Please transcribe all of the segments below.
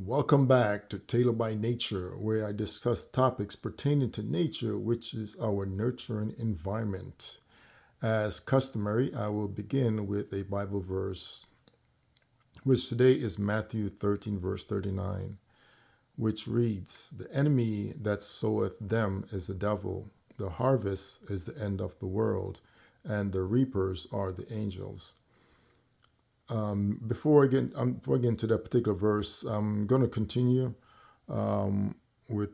Welcome back to Taylor by Nature, where I discuss topics pertaining to nature, which is our nurturing environment. As customary, I will begin with a Bible verse, which today is Matthew 13, verse 39, which reads, "The enemy that soweth them is the devil, the harvest is the end of the world, and the reapers are the angels." Before I get into that particular verse, I'm going to continue with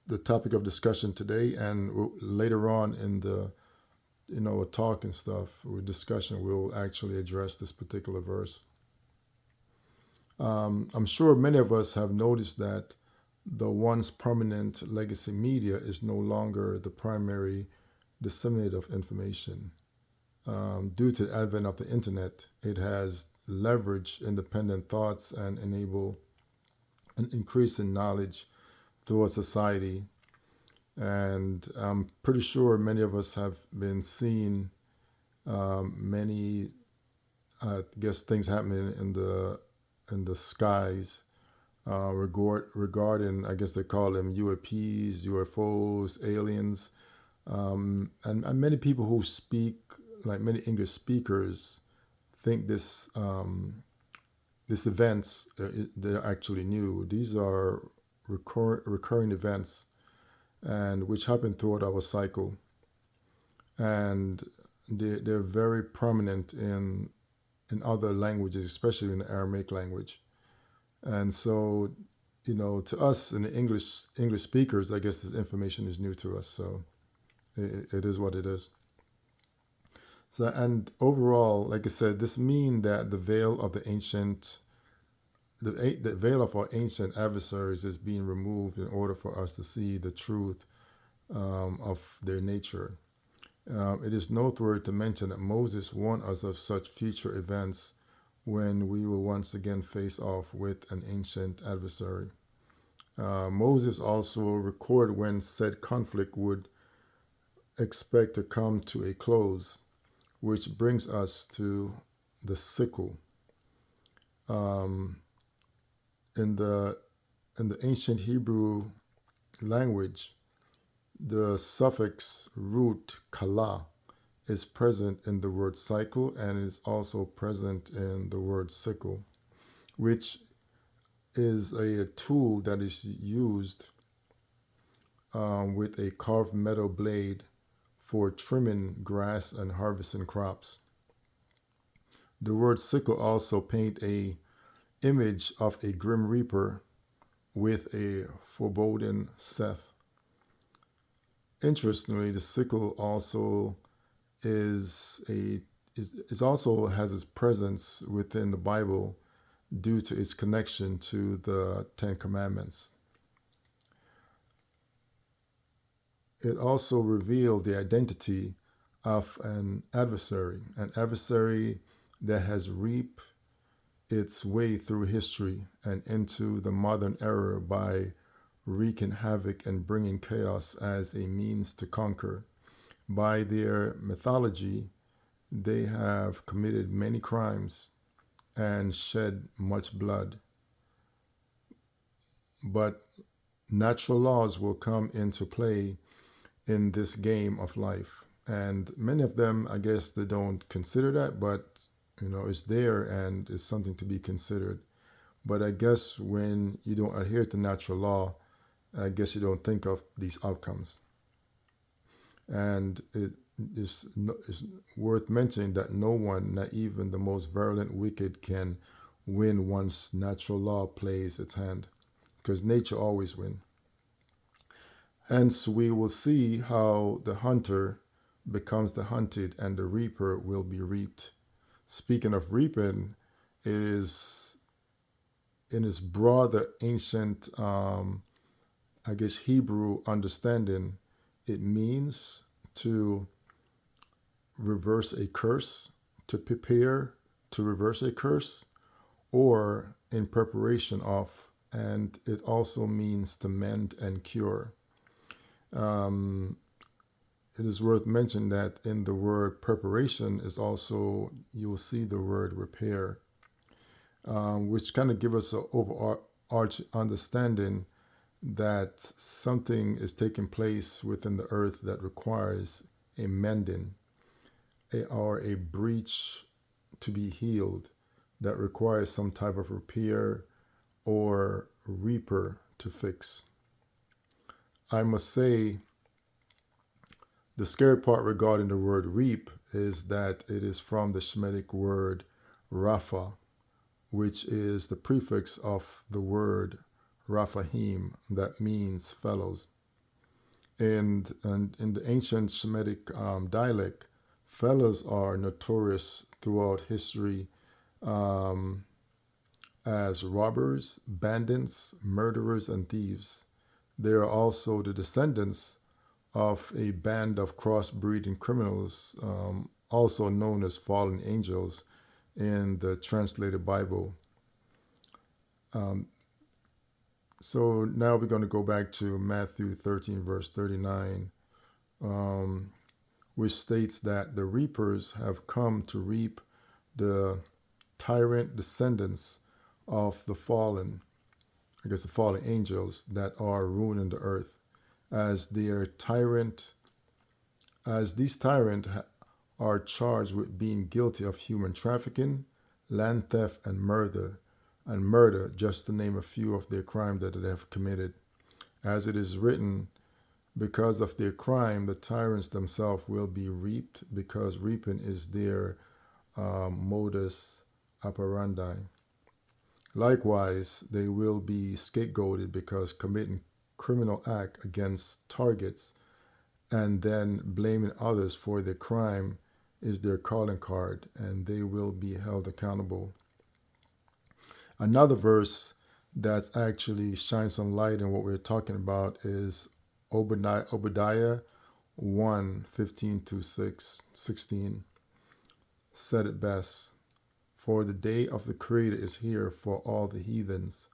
the topic of discussion today, and later on in the talk and stuff with discussion, we'll actually address this particular verse. I'm sure many of us have noticed that the once prominent legacy media is no longer the primary disseminator of information. Due to the advent of the internet, it has leveraged independent thoughts and enable an increase in knowledge through a society. And I'm pretty sure many of us have been seeing many, I guess, things happening in the skies regarding, I guess they call them UAPs, UFOs, aliens, and many people who speak, like many English speakers, think this events they're actually new. These are recurring events, and which happen throughout our cycle, and they're very prominent in other languages, especially in the Aramaic language. And so, to us in the English speakers, I guess this information is new to us. So it is what it is. So, and overall, like I said, this means that the veil of our ancient adversaries is being removed in order for us to see the truth of their nature. It is noteworthy to mention that Moses warned us of such future events when we will once again face off with an ancient adversary. Moses also recorded when said conflict would expect to come to a close, which brings us to the sickle. Um, in the ancient Hebrew language, the suffix root kala is present in the word cycle and is also present in the word sickle, which is a tool that is used with a carved metal blade for trimming grass and harvesting crops. The word sickle also paint a image of a grim reaper with a foreboding Seth. Interestingly, the sickle also also has its presence within the Bible due to its connection to the Ten Commandments. It also revealed the identity of an adversary that has reaped its way through history and into the modern era by wreaking havoc and bringing chaos as a means to conquer. By their mythology, they have committed many crimes and shed much blood. But natural laws will come into play in this game of life. And many of them, I guess, they don't consider that, but it's there and it's something to be considered. But I guess when you don't adhere to natural law, I guess you don't think of these outcomes. And it's worth mentioning that no one, not even the most virulent wicked, can win once natural law plays its hand, because nature always wins. Hence, we will see how the hunter becomes the hunted and the reaper will be reaped. Speaking of reaping, it is in its broader ancient, I guess, Hebrew understanding, it means to reverse a curse, to prepare to reverse a curse, or in preparation of, and it also means to mend and cure. It is worth mentioning that in the word preparation is also, you'll see the word repair, which kind of give us an arch understanding that something is taking place within the earth that requires a mending, or a breach to be healed, that requires some type of repair or reaper to fix. I must say, the scary part regarding the word reap is that it is from the Shemitic word rapha, which is the prefix of the word Raphaim, that means fellows. And in the ancient Shemitic dialect, fellows are notorious throughout history um, as robbers, bandits, murderers, and thieves. They are also the descendants of a band of crossbreeding criminals, also known as fallen angels in the translated Bible. Um, so now we're going to go back to Matthew 13, verse 39, which states that the reapers have come to reap the tyrant descendants of the fallen, the fallen angels that are ruining the earth, as their tyrant, as these tyrant are charged with being guilty of human trafficking, land theft, and murder, just to name a few of their crimes that they have committed. As it is written, because of their crime, the tyrants themselves will be reaped, because reaping is their modus operandi. Likewise, they will be scapegoated because committing criminal act against targets and then blaming others for their crime is their calling card, and they will be held accountable. Another verse that's actually shines some light in what we're talking about is Obadiah 1:15-16 said it best. For the day of the Creator is here for all the heathens,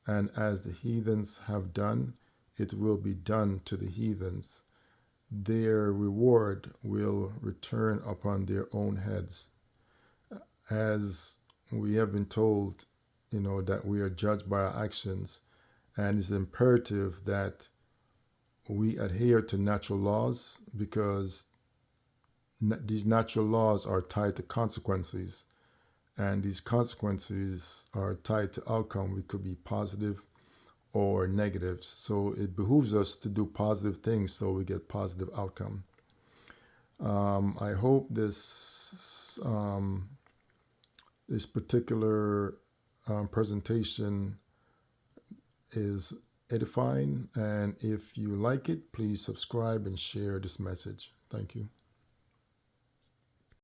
and as the heathens have done, it will be done to the heathens. Their reward will return upon their own heads. As we have been told, that we are judged by our actions, and it's imperative that we adhere to natural laws, because these natural laws are tied to consequences, and these consequences are tied to outcome, which could be positive or negative. So it behooves us to do positive things so we get positive outcome. I hope this particular presentation is edifying, and if you like it, please subscribe and share this message. Thank you.